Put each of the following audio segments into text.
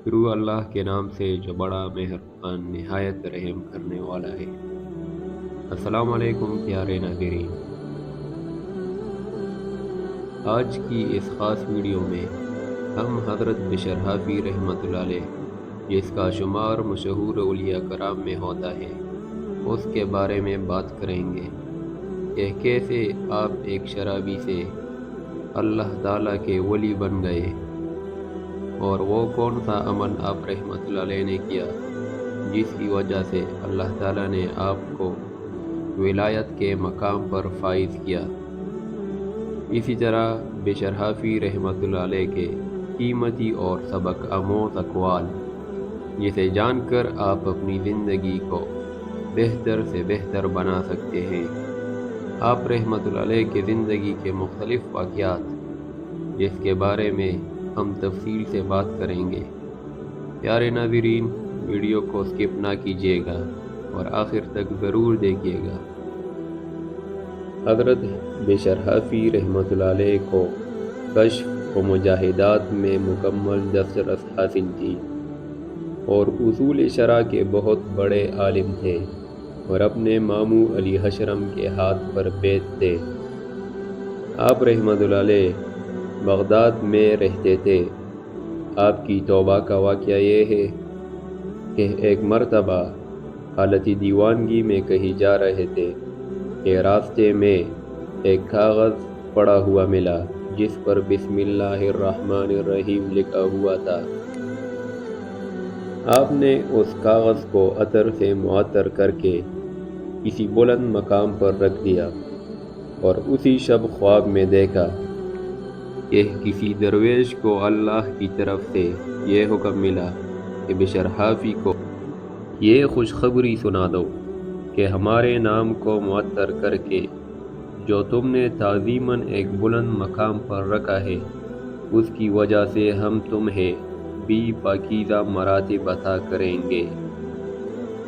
شروع اللہ کے نام سے جو بڑا مہربان نہایت رحم کرنے والا ہے۔ السلام علیکم پیارے ناظرین، آج کی اس خاص ویڈیو میں ہم حضرت بشر حافی رحمۃ اللہ علیہ، جس کا شمار مشہور اولیاء کرام میں ہوتا ہے، اس کے بارے میں بات کریں گے کہ کیسے آپ ایک شرابی سے اللہ تعالیٰ کے ولی بن گئے، اور وہ کون سا عمل آپ رحمۃ اللہ علیہ نے کیا جس کی وجہ سے اللہ تعالیٰ نے آپ کو ولایت کے مقام پر فائز کیا۔ اسی طرح بشر حافی رحمۃ اللہ علیہ کے قیمتی اور سبق آموز اقوال، جسے جان کر آپ اپنی زندگی کو بہتر سے بہتر بنا سکتے ہیں۔ آپ رحمۃ اللہ علیہ کے زندگی کے مختلف واقعات، جس کے بارے میں ہم تفصیل سے بات کریں گے۔ پیارے ناظرین، ویڈیو کو سکپ نہ کیجیے گا اور آخر تک ضرور دیکھیے گا۔ حضرت بشر حافی رحمۃ اللہ علیہ کو کشف و مجاہدات میں مکمل دسترس حاصل تھی، اور اصول شرع کے بہت بڑے عالم تھے، اور اپنے ماموں علی حشرم کے ہاتھ پر بیت تھے۔ آپ رحمۃ اللہ علیہ بغداد میں رہتے تھے۔ آپ کی توبہ کا واقعہ یہ ہے کہ ایک مرتبہ حالت دیوانگی میں کہیں جا رہے تھے کہ راستے میں ایک کاغذ پڑا ہوا ملا جس پر بسم اللہ الرحمن الرحیم لکھا ہوا تھا۔ آپ نے اس کاغذ کو عطر سے معطر کر کے کسی بلند مقام پر رکھ دیا، اور اسی شب خواب میں دیکھا کہ کسی درویش کو اللہ کی طرف سے یہ حکم ملا کہ بشر حافی کو یہ خوشخبری سنا دو کہ ہمارے نام کو معطر کر کے جو تم نے تعظیماً ایک بلند مقام پر رکھا ہے، اس کی وجہ سے ہم تمہیں بھی پاکیزہ مراتب عطا کریں گے۔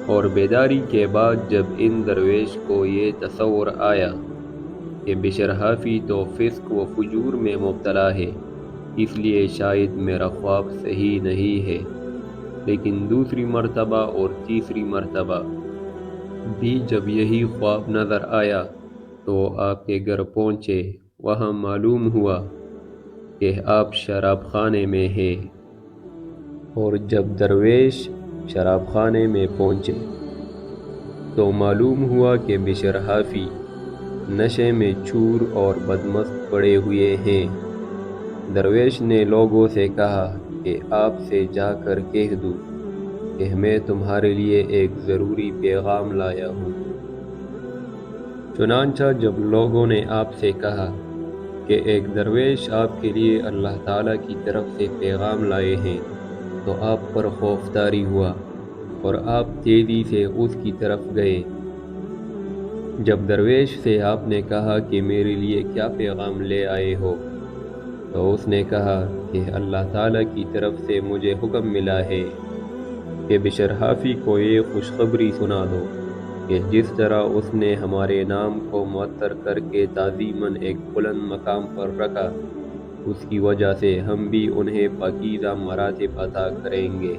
اور بیداری کے بعد جب ان درویش کو یہ تصور آیا کہ بشر حافی تو فسق و فجور میں مبتلا ہے، اس لیے شاید میرا خواب صحیح نہیں ہے، لیکن دوسری مرتبہ اور تیسری مرتبہ بھی جب یہی خواب نظر آیا تو آپ کے گھر پہنچے۔ وہاں معلوم ہوا کہ آپ شراب خانے میں ہیں، اور جب درویش شراب خانے میں پہنچے تو معلوم ہوا کہ بشر حافی نشے میں چور اور بدمست پڑے ہوئے ہیں۔ درویش نے لوگوں سے کہا کہ آپ سے جا کر کہہ دوں کہ میں تمہارے لیے ایک ضروری پیغام لایا ہوں۔ چنانچہ جب لوگوں نے آپ سے کہا کہ ایک درویش آپ کے لیے اللہ تعالیٰ کی طرف سے پیغام لائے ہیں، تو آپ پر خوف طاری ہوا، اور آپ تیزی سے اس کی طرف گئے۔ جب درویش سے آپ نے کہا کہ میرے لیے کیا پیغام لے آئے ہو، تو اس نے کہا کہ اللہ تعالیٰ کی طرف سے مجھے حکم ملا ہے کہ بشر حافی کو یہ خوشخبری سنا دو کہ جس طرح اس نے ہمارے نام کو معطر کر کے تعظیماً ایک بلند مقام پر رکھا، اس کی وجہ سے ہم بھی انہیں پاکیزہ مراتب عطا کریں گے۔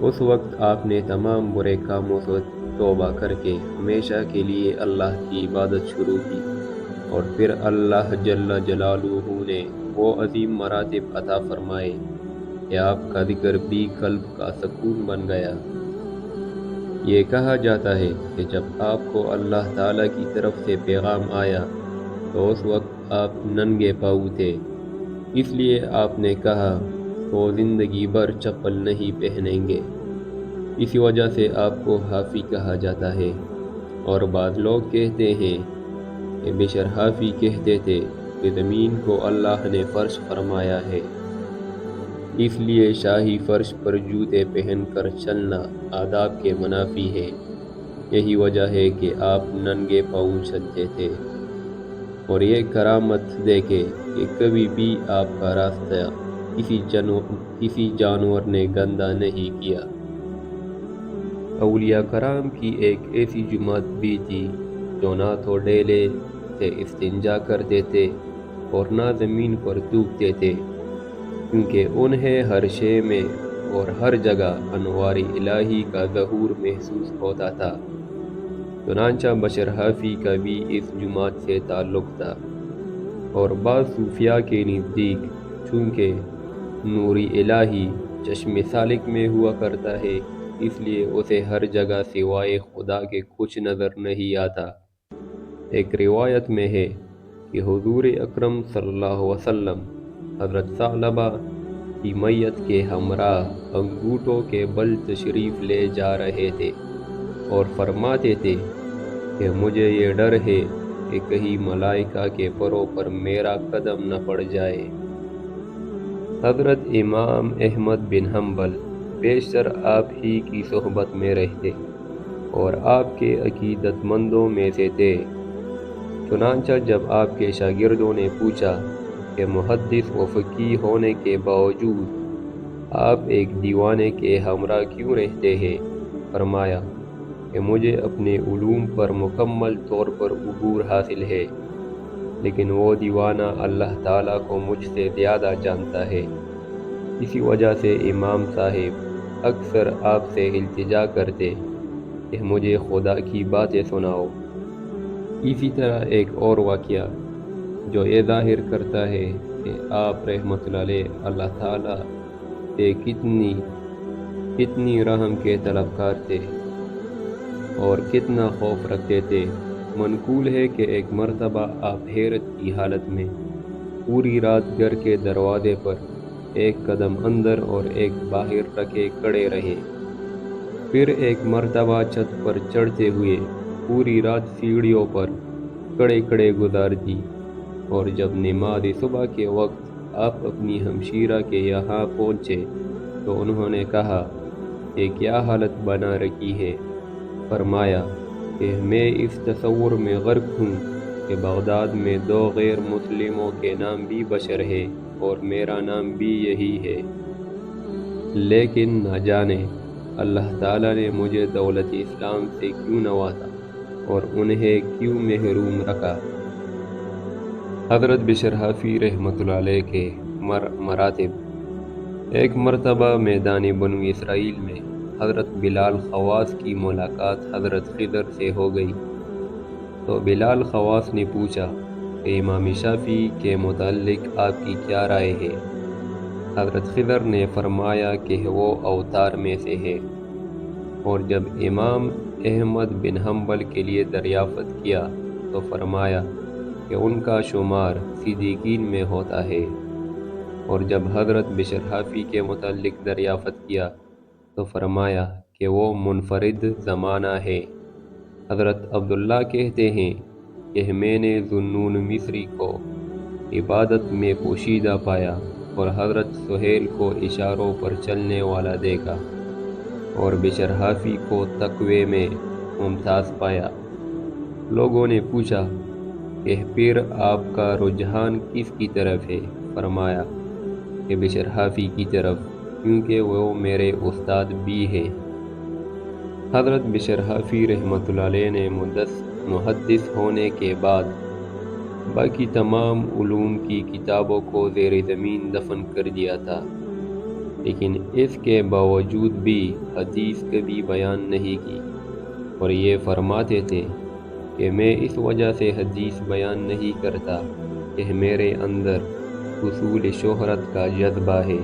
اس وقت آپ نے تمام برے کاموں سے توبہ کر کے ہمیشہ کے لیے اللہ کی عبادت شروع کی، اور پھر اللہ جل جلالہ نے وہ عظیم مراتب عطا فرمائے کہ آپ کا ذکر بھی قلب کا سکون بن گیا۔ یہ کہا جاتا ہے کہ جب آپ کو اللہ تعالیٰ کی طرف سے پیغام آیا تو اس وقت آپ ننگے پاؤں تھے، اس لیے آپ نے کہا وہ زندگی بھر چپل نہیں پہنیں گے۔ اسی وجہ سے آپ کو حافی کہا جاتا ہے، اور بعض لوگ کہتے ہیں کہ بشر حافی کہتے تھے کہ زمین کو اللہ نے فرش فرمایا ہے، اس لیے شاہی فرش پر جوتے پہن کر چلنا آداب کے منافی ہے۔ یہی وجہ ہے کہ آپ ننگے پاؤں چلتے تھے، اور یہ کرامت دیکھے کہ کبھی بھی آپ کا راستہ کسی جانور نے گندا نہیں کیا۔ اولیاء کرام کی ایک ایسی جماعت بھی تھی جو نہ تو ڈیلے سے استنجا کرتے تھے اور نہ زمین پر تھوکتے تھے، کیونکہ انہیں ہر شے میں اور ہر جگہ انوار الہی کا ظہور محسوس ہوتا تھا۔ چنانچہ بشر حافی کا بھی اس جماعت سے تعلق تھا، اور بعض صوفیاء کے نزدیک چونکہ نوری الہی چشم سالک میں ہوا کرتا ہے، اس لیے اسے ہر جگہ سوائے خدا کے کچھ نظر نہیں آتا۔ ایک روایت میں ہے کہ حضور اکرم صلی اللہ علیہ وسلم حضرت ثعلبہ کی میت کے ہمراہ انگوٹھوں کے بل تشریف لے جا رہے تھے اور فرماتے تھے کہ مجھے یہ ڈر ہے کہ کہیں ملائکہ کے پروں پر میرا قدم نہ پڑ جائے۔ حضرت امام احمد بن حنبل بیشتر آپ ہی کی صحبت میں رہتے اور آپ کے عقیدت مندوں میں سے تھے۔ چنانچہ جب آپ کے شاگردوں نے پوچھا کہ محدث و فقیہ ہونے کے باوجود آپ ایک دیوانے کے ہمراہ کیوں رہتے ہیں، فرمایا کہ مجھے اپنے علوم پر مکمل طور پر عبور حاصل ہے، لیکن وہ دیوانہ اللہ تعالیٰ کو مجھ سے زیادہ جانتا ہے۔ اسی وجہ سے امام صاحب اکثر آپ سے التجا کرتے کہ مجھے خدا کی باتیں سناؤ۔ اسی طرح ایک اور واقعہ جو یہ ظاہر کرتا ہے کہ آپ رحمۃ اللہ علیہ اللہ تعالیٰ سے کتنی رحم کے طلبگار تھے اور کتنا خوف رکھتے تھے۔ منقول ہے کہ ایک مرتبہ آپ حیرت کی حالت میں پوری رات گھر کے دروازے پر ایک قدم اندر اور ایک باہر رکھے کھڑے رہے، پھر ایک مرتبہ چھت پر چڑھتے ہوئے پوری رات سیڑھیوں پر کھڑے کھڑے گزار دی، اور جب نماز صبح کے وقت آپ اپنی ہمشیرہ کے یہاں پہنچے تو انہوں نے کہا کہ کیا حالت بنا رکھی ہے؟ فرمایا کہ میں اس تصور میں غرق ہوں کہ بغداد میں 2 غیر مسلموں کے نام بھی بشر ہے اور میرا نام بھی یہی ہے، لیکن نہ جانے اللہ تعالیٰ نے مجھے دولت اسلام سے کیوں نوازا اور انہیں کیوں محروم رکھا۔ حضرت بشر حافی رحمۃ اللہ علیہ کے مراتب۔ ایک مرتبہ میدان بنو اسرائیل میں حضرت بلال خواص کی ملاقات حضرت خضر سے ہو گئی، تو بلال خواص نے پوچھا کہ امام شافعی کے متعلق آپ کی کیا رائے ہے؟ حضرت خضر نے فرمایا کہ وہ اوتار میں سے ہے، اور جب امام احمد بن حنبل کے لیے دریافت کیا تو فرمایا کہ ان کا شمار صدیقین میں ہوتا ہے، اور جب حضرت بشر حافی کے متعلق دریافت کیا تو فرمایا کہ وہ منفرد زمانہ ہے۔ حضرت عبداللہ کہتے ہیں کہ میں نے ذوالنون مصری کو عبادت میں پوشیدہ پایا اور حضرت سہیل کو اشاروں پر چلنے والا دیکھا، اور بشر حافی کو تقوی میں ممتاز پایا۔ لوگوں نے پوچھا کہ پھر آپ کا رجحان کس کی طرف ہے؟ فرمایا کہ بشر حافی کی طرف، کیونکہ وہ میرے استاد بھی ہیں۔ حضرت بشر حافی رحمۃ اللہ علیہ نے محدث ہونے کے بعد باقی تمام علوم کی کتابوں کو زیر زمین دفن کر دیا تھا، لیکن اس کے باوجود بھی حدیث کبھی بیان نہیں کی، اور یہ فرماتے تھے کہ میں اس وجہ سے حدیث بیان نہیں کرتا کہ میرے اندر حصول شہرت کا جذبہ ہے،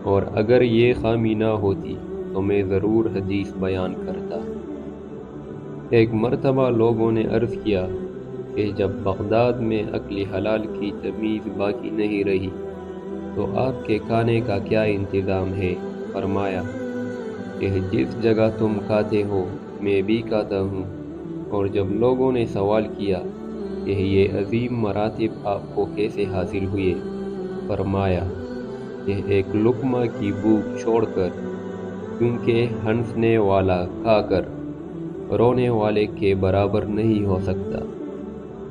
اور اگر یہ خامی نہ ہوتی تو میں ضرور حدیث بیان کرتا۔ ایک مرتبہ لوگوں نے عرض کیا کہ جب بغداد میں اکل حلال کی تمیز باقی نہیں رہی تو آپ کے کھانے کا کیا انتظام ہے؟ فرمایا کہ جس جگہ تم کھاتے ہو میں بھی کھاتا ہوں، اور جب لوگوں نے سوال کیا کہ یہ عظیم مراتب آپ کو کیسے حاصل ہوئے، فرمایا کہ ایک لقمہ کی بھوک چھوڑ کر، کیونکہ ہنسنے والا کھا کر رونے والے کے برابر نہیں ہو سکتا،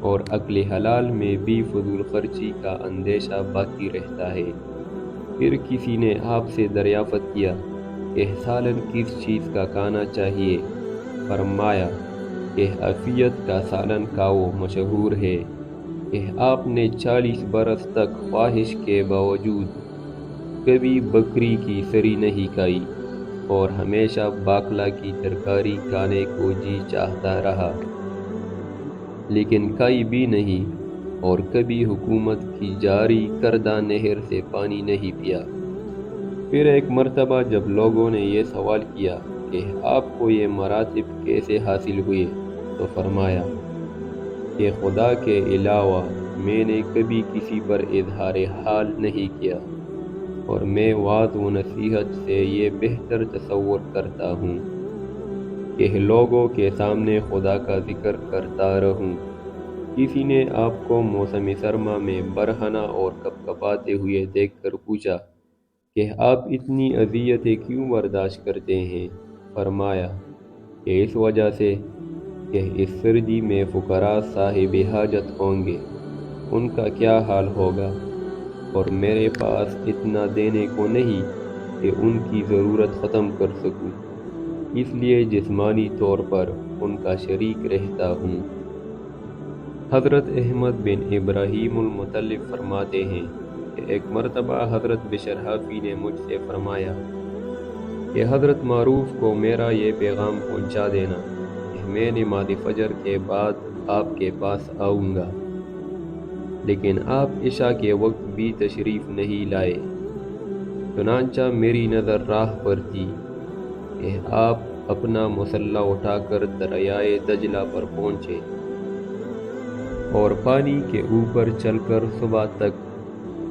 اور اکل حلال میں بھی فضول خرچی کا اندیشہ باقی رہتا ہے۔ پھر کسی نے آپ سے دریافت کیا کہ سالن کس چیز کا کھانا چاہیے؟ فرمایا کہ عافیت کا سالن کھاؤ، مشہور ہے کہ آپ نے 40 برس تک خواہش کے باوجود کبھی بکری کی سری نہیں کھائی اور ہمیشہ باقلا کی ترکاری کھانے کو جی چاہتا رہا، لیکن کھائی بھی نہیں، اور کبھی حکومت کی جاری کردہ نہر سے پانی نہیں پیا۔ پھر ایک مرتبہ جب لوگوں نے یہ سوال کیا کہ آپ کو یہ مراتب کیسے حاصل ہوئے، تو فرمایا کہ خدا کے علاوہ میں نے کبھی کسی پر اظہار حال نہیں کیا، اور میں وعظ و نصیحت سے یہ بہتر تصور کرتا ہوں کہ لوگوں کے سامنے خدا کا ذکر کرتا رہوں۔ کسی نے آپ کو موسم سرما میں برہنہ اور کپکپاتے ہوئے دیکھ کر پوچھا کہ آپ اتنی اذیتیں کیوں برداشت کرتے ہیں؟ فرمایا کہ اس وجہ سے کہ اس سردی میں فقراء صاحب حاجت ہوں گے، ان کا کیا حال ہوگا، اور میرے پاس اتنا دینے کو نہیں کہ ان کی ضرورت ختم کر سکوں، اس لیے جسمانی طور پر ان کا شریک رہتا ہوں۔ حضرت احمد بن ابراہیم المطلب فرماتے ہیں کہ ایک مرتبہ حضرت بشر حافی نے مجھ سے فرمایا کہ حضرت معروف کو میرا یہ پیغام پہنچا دینا کہ میں نماز فجر کے بعد آپ کے پاس آؤں گا، لیکن آپ عشاء کے وقت بھی تشریف نہیں لائے۔ چنانچہ میری نظر راہ پر تھی کہ آپ اپنا مصلی اٹھا کر دریائے دجلہ پر پہنچے اور پانی کے اوپر چل کر صبح تک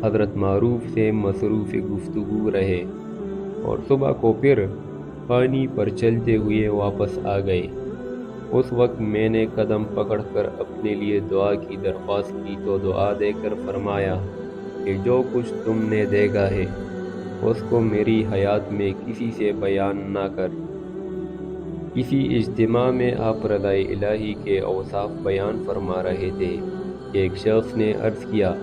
حضرت معروف سے مصروف گفتگو رہے، اور صبح کو پھر پانی پر چلتے ہوئے واپس آ گئے۔ اس وقت میں نے قدم پکڑ کر اپنے لیے دعا کی درخواست کی تو دعا دے کر فرمایا کہ جو کچھ تم نے دیکھا ہے اس کو میری حیات میں کسی سے بیان نہ کر۔ کسی اجتماع میں آپ رضا الہی کے اوصاف بیان فرما رہے تھے کہ ایک شخص نے عرض کیا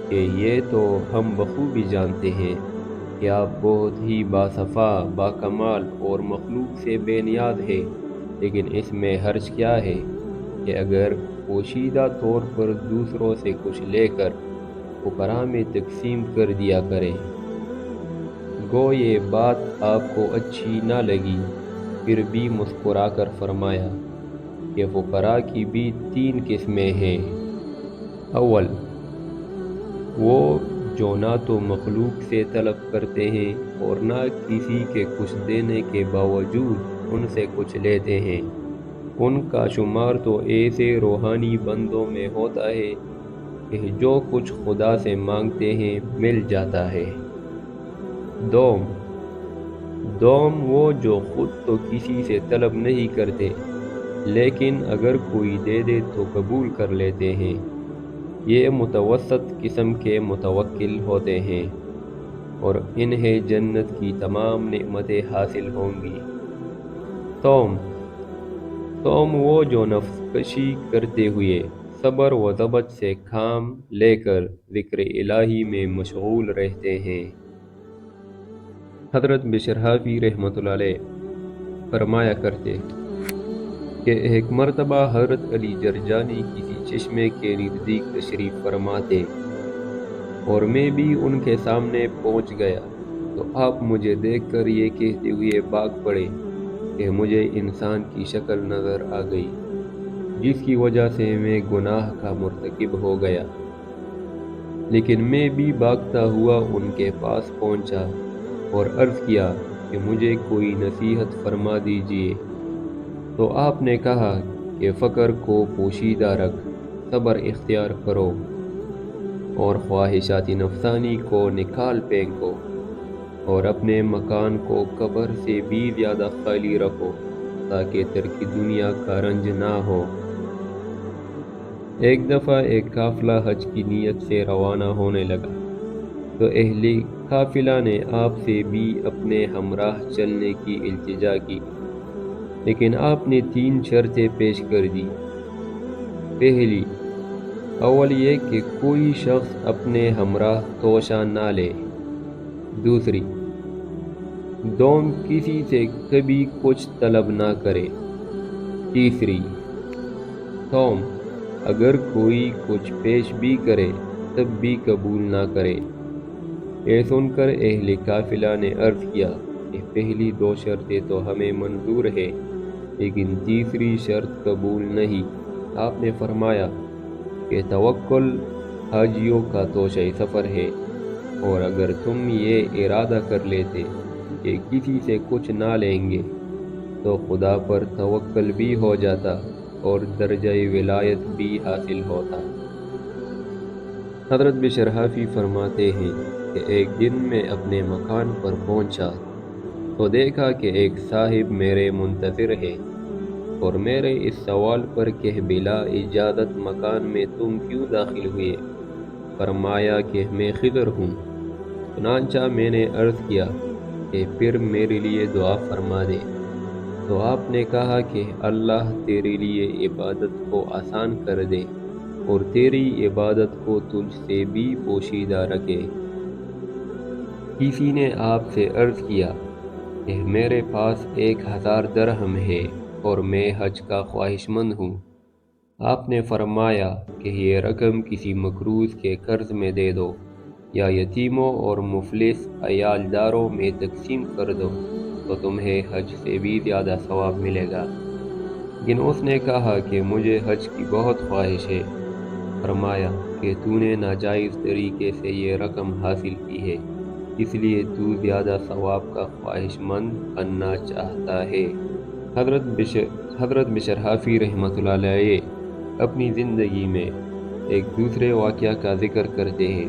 کہ یہ تو ہم بخوبی جانتے ہیں کہ آپ بہت ہی باصفا، باکمال اور مخلوق سے بے نیاز ہے، لیکن اس میں حرج کیا ہے کہ اگر پوشیدہ طور پر دوسروں سے کچھ لے کر فقراء میں تقسیم کر دیا کریں؟ گو یہ بات آپ کو اچھی نہ لگی، پھر بھی مسکرا کر فرمایا کہ فقراء کی بھی 3 قسمیں ہیں۔ اول، وہ جو نہ تو مخلوق سے طلب کرتے ہیں اور نہ کسی کے کچھ دینے کے باوجود ان سے کچھ لیتے ہیں، ان کا شمار تو ایسے روحانی بندوں میں ہوتا ہے کہ جو کچھ خدا سے مانگتے ہیں مل جاتا ہے۔ دوم، وہ جو خود تو کسی سے طلب نہیں کرتے، لیکن اگر کوئی دے دے تو قبول کر لیتے ہیں، یہ متوسط قسم کے متوکل ہوتے ہیں، اور انہیں جنت کی تمام نعمتیں حاصل ہوں گی۔ توم، وہ جو نفس کشی کرتے ہوئے صبر و ضبط سے کام لے کر ذکر الہی میں مشغول رہتے ہیں۔ حضرت بشر حافی رحمۃ اللہ علیہ فرمایا کرتے کہ ایک مرتبہ حضرت علی جرجانی کسی چشمے کے نزدیک تشریف فرما تھے اور میں بھی ان کے سامنے پہنچ گیا تو آپ مجھے دیکھ کر یہ کہتے ہوئے بھاگ پڑے کہ مجھے انسان کی شکل نظر آ گئی، جس کی وجہ سے میں گناہ کا مرتکب ہو گیا، لیکن میں بھی بھاگتا ہوا ان کے پاس پہنچا اور عرض کیا کہ مجھے کوئی نصیحت فرما دیجیے، تو آپ نے کہا کہ فقر کو پوشیدہ رکھ، صبر اختیار کرو اور خواہشات نفسانی کو نکال پھینکو، اور اپنے مکان کو قبر سے بھی زیادہ خالی رکھو تاکہ ترک دنیا کا رنج نہ ہو۔ ایک دفعہ ایک قافلہ حج کی نیت سے روانہ ہونے لگا تو اہل قافلہ نے آپ سے بھی اپنے ہمراہ چلنے کی التجا کی، لیکن آپ نے 3 شرطیں پیش کر دی۔ پہلی، اول یہ کہ کوئی شخص اپنے ہمراہ توشہ نہ لے۔ دوسری، دوم، کسی سے کبھی کچھ طلب نہ کرے۔ تیسری، توم، اگر کوئی کچھ پیش بھی کرے تب بھی قبول نہ کرے۔ یہ سن کر اہل قافلہ نے عرض کیا کہ پہلی دو شرطیں تو ہمیں منظور ہے، لیکن تیسری شرط قبول نہیں۔ آپ نے فرمایا کہ توکل حاجیوں کا توشہ سفر ہے، اور اگر تم یہ ارادہ کر لیتے کہ کسی سے کچھ نہ لیں گے تو خدا پر توکل بھی ہو جاتا اور درجہ ولایت بھی حاصل ہوتا۔ حضرت بشر حافی فرماتے ہیں کہ ایک دن میں اپنے مکان پر پہنچا تو دیکھا کہ ایک صاحب میرے منتظر ہے، اور میرے اس سوال پر کہ بلا اجازت مکان میں تم کیوں داخل ہوئے، فرمایا کہ میں خضر ہوں۔ چنانچہ میں نے عرض کیا کہ پھر میرے لیے دعا فرما دے، تو آپ نے کہا کہ اللہ تیرے لیے عبادت کو آسان کر دے اور تیری عبادت کو تجھ سے بھی پوشیدہ رکھے۔ کسی نے آپ سے عرض کیا کہ میرے پاس 1000 درہم ہے اور میں حج کا خواہش مند ہوں۔ آپ نے فرمایا کہ یہ رقم کسی مقروض کے قرض میں دے دو، یا یتیموں اور مفلس عیالداروں میں تقسیم کر دو، تو تمہیں حج سے بھی زیادہ ثواب ملے گا۔ لیکن اس نے کہا کہ مجھے حج کی بہت خواہش ہے۔ فرمایا کہ تو نے ناجائز طریقے سے یہ رقم حاصل کی ہے، اس لیے تو زیادہ ثواب کا خواہش مند بننا چاہتا ہے۔ حضرت بشر حافی رحمۃ اللہ علیہ اپنی زندگی میں ایک دوسرے واقعہ کا ذکر کرتے ہیں۔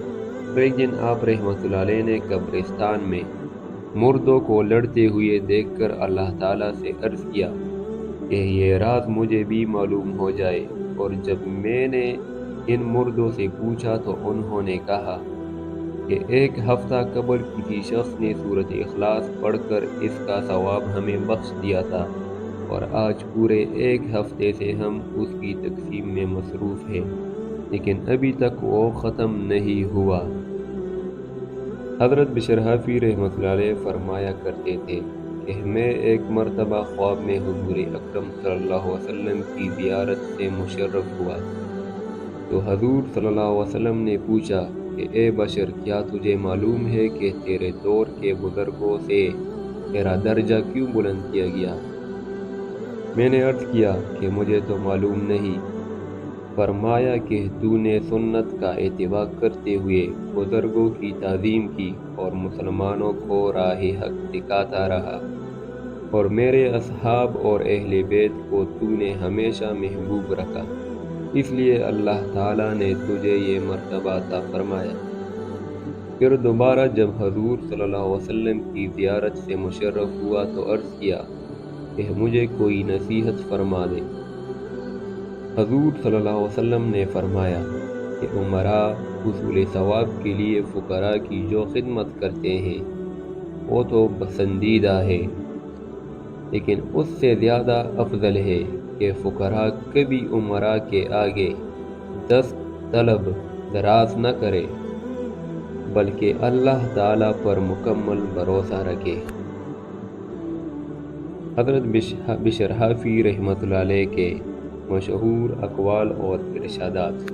ایک دن آپ رحمۃ اللہ علیہ نے قبرستان میں مردوں کو لڑتے ہوئے دیکھ کر اللہ تعالیٰ سے عرض کیا کہ یہ راز مجھے بھی معلوم ہو جائے، اور جب میں نے ان مردوں سے پوچھا تو انہوں نے کہا کہ ایک ہفتہ قبل کسی شخص نے سورۃ اخلاص پڑھ کر اس کا ثواب ہمیں بخش دیا تھا، اور آج پورے ایک ہفتے سے ہم اس کی تقسیم میں مصروف ہیں، لیکن ابھی تک وہ ختم نہیں ہوا۔ حضرت بشر حافی رحمۃ اللہ علیہ فرمایا کرتے تھے کہ میں ایک مرتبہ خواب میں حضور اکرم صلی اللہ علیہ وسلم کی زیارت سے مشرف ہوا، تو حضور صلی اللہ علیہ وسلم نے پوچھا کہ اے بشر، کیا تجھے معلوم ہے کہ تیرے دور کے بزرگوں سے تیرا درجہ کیوں بلند کیا گیا؟ میں نے عرض کیا کہ مجھے تو معلوم نہیں۔ فرمایا کہ تو نے سنت کا اتباع کرتے ہوئے بزرگوں کی تعظیم کی اور مسلمانوں کو راہ حق دکھاتا رہا، اور میرے اصحاب اور اہل بیت کو تو نے ہمیشہ محبوب رکھا، اس لیے اللہ تعالیٰ نے تجھے یہ مرتبہ عطا فرمایا۔ پھر دوبارہ جب حضور صلی اللہ علیہ وسلم کی زیارت سے مشرف ہوا تو عرض کیا کہ مجھے کوئی نصیحت فرما دے۔ حضور صلی اللہ علیہ وسلم نے فرمایا کہ امراء حصول ثواب کے لیے فقراء کی جو خدمت کرتے ہیں وہ تو پسندیدہ ہے، لیکن اس سے زیادہ افضل ہے کہ فقراء کبھی امراء کے آگے دست طلب دراز نہ کرے، بلکہ اللہ تعالیٰ پر مکمل بھروسہ رکھے۔ حضرت بشر حافی رحمۃ اللہ علیہ کے مشہور اقوال اور ارشادات۔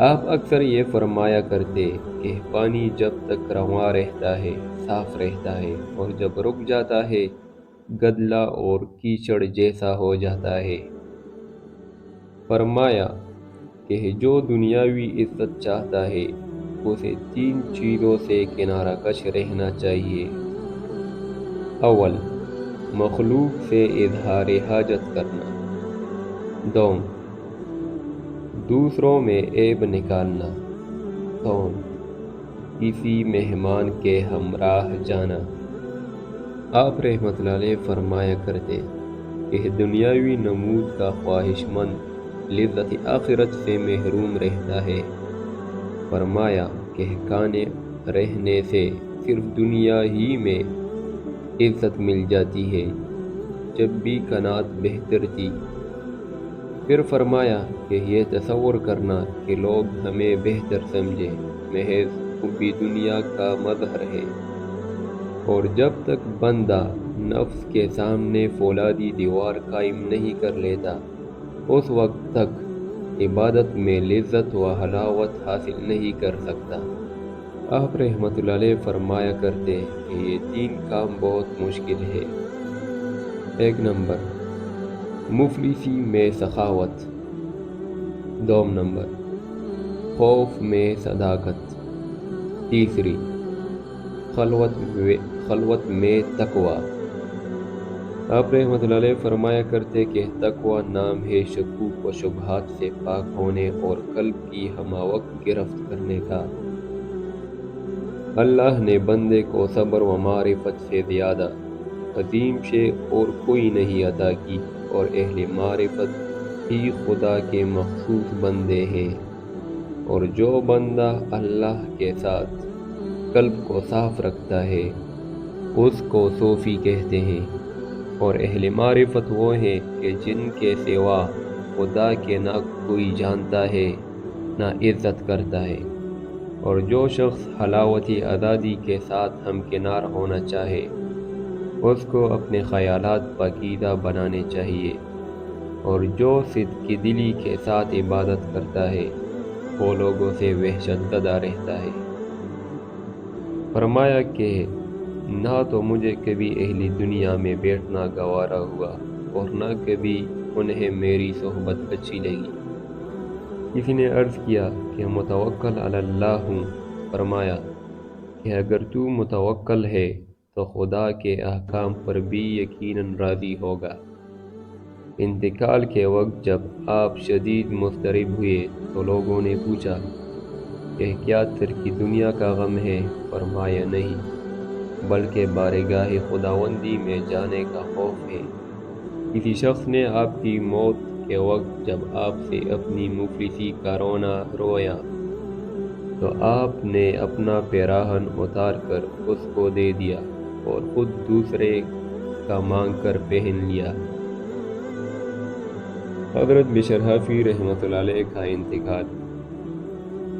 آپ اکثر یہ فرمایا کرتے کہ پانی جب تک رواں رہتا ہے صاف رہتا ہے، اور جب رک جاتا ہے گدلا اور کیچڑ جیسا ہو جاتا ہے۔ فرمایا کہ جو دنیاوی عزت چاہتا ہے اسے 3 چیزوں سے کنارہ کش رہنا چاہیے۔ اول، مخلوق سے اظہار حاجت کرنا۔ دوم، دوسروں میں عیب نکالنا۔ تون، کسی مہمان کے ہمراہ جانا۔ آپ رحمۃ اللہ علیہ فرمایا کرتے کہ دنیاوی نمود کا خواہش مند لذت آخرت سے محروم رہتا ہے۔ فرمایا کہ کانے رہنے سے صرف دنیا ہی میں عزت مل جاتی ہے، جب بھی قناعت بہتر تھی۔ پھر فرمایا کہ یہ تصور کرنا کہ لوگ ہمیں بہتر سمجھے محض حبی دنیا کا مظہر ہے، اور جب تک بندہ نفس کے سامنے فولادی دیوار قائم نہیں کر لیتا اس وقت تک عبادت میں لذت و حلاوت حاصل نہیں کر سکتا۔ آپ رحمۃ اللہ علیہ فرمایا کرتے کہ یہ 3 کام بہت مشکل ہے۔ 1 نمبر مفلسی میں سخاوت، 2 نمبر خوف میں صداقت، تیسری خلوت میں تقوی۔ آپ رحمۃ اللہ علیہ فرمایا کرتے کہ تقوی نام ہے شکوک و شبہات سے پاک ہونے اور قلب کی ہمہ وقت گرفت کرنے کا۔ اللہ نے بندے کو صبر و معرفت سے زیادہ عظیم شے اور کوئی نہیں عطا کی، اور اہل معرفت ہی خدا کے مخصوص بندے ہیں۔ اور جو بندہ اللہ کے ساتھ قلب کو صاف رکھتا ہے اس کو صوفی کہتے ہیں، اور اہل معرفت وہ ہیں کہ جن کے سوا خدا کے نہ کوئی جانتا ہے نہ عزت کرتا ہے۔ اور جو شخص حلاوتی آزادی کے ساتھ ہمکنار ہونا چاہے اس کو اپنے خیالات پاکیزہ بنانے چاہیے، اور جو صدق دلی کے ساتھ عبادت کرتا ہے وہ لوگوں سے وحشت زدہ رہتا ہے۔ فرمایا کہ نہ تو مجھے کبھی اہل دنیا میں بیٹھنا گوارا ہوا اور نہ کبھی انہیں میری صحبت اچھی لگی۔ کسی نے عرض کیا کہ متوکل علی اللہ ہوں۔ فرمایا کہ اگر تو متوکل ہے تو خدا کے احکام پر بھی یقیناً راضی ہوگا۔ انتقال کے وقت جب آپ شدید مضطرب ہوئے تو لوگوں نے پوچھا کہ کیا ترک دنیا کا غم ہے؟ فرمایا نہیں، بلکہ بارگاہ خداوندی میں جانے کا خوف ہے۔ کسی شخص نے آپ کی موت کے وقت جب آپ سے اپنی مفلسی کا رونا رویا تو آپ نے اپنا پیراہن اتار کر اس کو دے دیا اور خود دوسرے کا مانگ کر پہن لیا۔ حضرت بشر حافی رحمۃ اللہ علیہ کا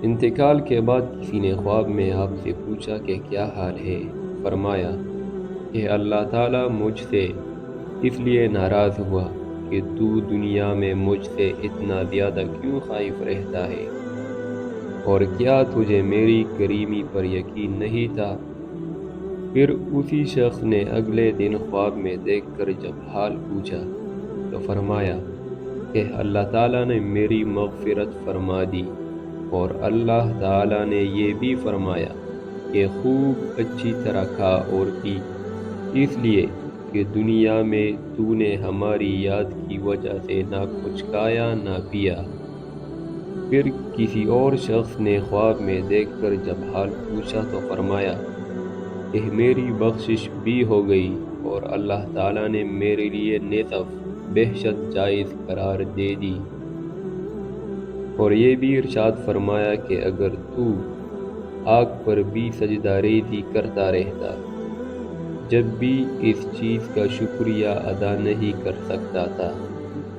انتقال کے بعد کسی نے خواب میں آپ سے پوچھا کہ کیا حال ہے؟ فرمایا کہ اللہ تعالیٰ مجھ سے اس لیے ناراض ہوا کہ تو دنیا میں مجھ سے اتنا زیادہ کیوں خائف رہتا ہے، اور کیا تجھے میری کریمی پر یقین نہیں تھا؟ پھر اسی شخص نے اگلے دن خواب میں دیکھ کر جب حال پوچھا تو فرمایا کہ اللہ تعالیٰ نے میری مغفرت فرما دی، اور اللہ تعالیٰ نے یہ بھی فرمایا کہ خوب اچھی طرح کھا اور پی، اس لیے کہ دنیا میں تو نے ہماری یاد کی وجہ سے نہ کچھ کھایا نہ پیا۔ پھر کسی اور شخص نے خواب میں دیکھ کر جب حال پوچھا تو فرمایا کہ میری بخشش بھی ہو گئی، اور اللہ تعالیٰ نے میرے لیے نصف بہشت جائز قرار دے دی، اور یہ بھی ارشاد فرمایا کہ اگر تو آگ پر بھی سجدہ ریزی کرتا رہتا جب بھی اس چیز کا شکریہ ادا نہیں کر سکتا تھا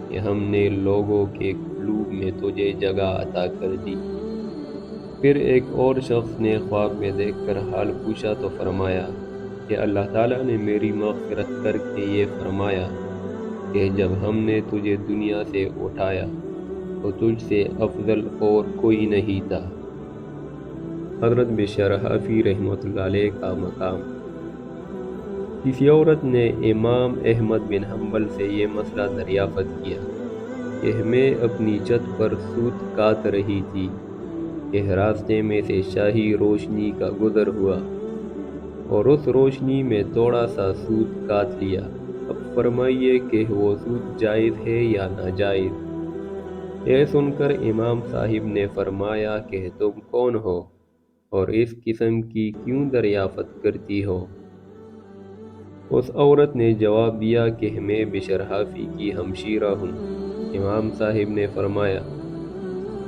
کہ ہم نے لوگوں کے قلوب میں تجھے جگہ عطا کر دی۔ پھر ایک اور شخص نے خواب میں دیکھ کر حال پوچھا تو فرمایا کہ اللہ تعالیٰ نے میری مغفرت کر کے یہ فرمایا کہ جب ہم نے تجھے دنیا سے اٹھایا تو تجھ سے افضل اور کوئی نہیں تھا۔ حضرت بشر حافی رحمۃ اللہ علیہ کا مقام۔ کسی عورت نے امام احمد بن حنبل سے یہ مسئلہ دریافت کیا کہ میں اپنی چھت پر سوت کاٹ رہی تھی کہ راستے میں سے شاہی روشنی کا گزر ہوا، اور اس روشنی میں تھوڑا سا سوت کاٹ لیا۔ اب فرمائیے کہ وہ سود جائز ہے یا ناجائز؟ یہ سن کر امام صاحب نے فرمایا کہ تم کون ہو اور اس قسم کی کیوں دریافت کرتی ہو؟ اس عورت نے جواب دیا کہ میں بشر حافی کی ہمشیرہ ہوں۔ امام صاحب نے فرمایا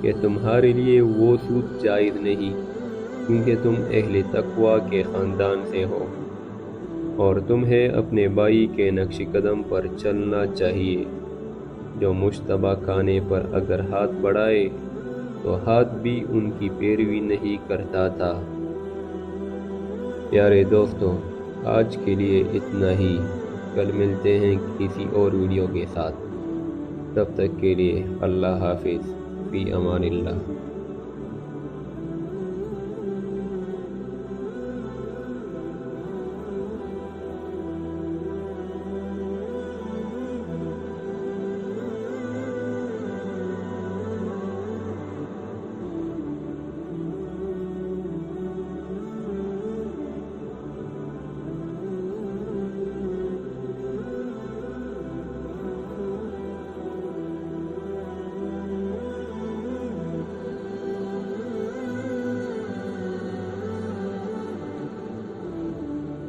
کہ تمہارے لیے وہ سود جائز نہیں، کیونکہ تم اہل تقوی کے خاندان سے ہو، اور تمہیں اپنے بھائی کے نقش قدم پر چلنا چاہیے۔ جو مشتبہ کھانے پر اگر ہاتھ بڑھائے تو ہاتھ بھی ان کی پیروی نہیں کرتا تھا۔ پیارے دوستو، آج کے لیے اتنا ہی۔ کل ملتے ہیں کسی اور ویڈیو کے ساتھ۔ تب تک کے لیے اللہ حافظ، فی امان اللہ۔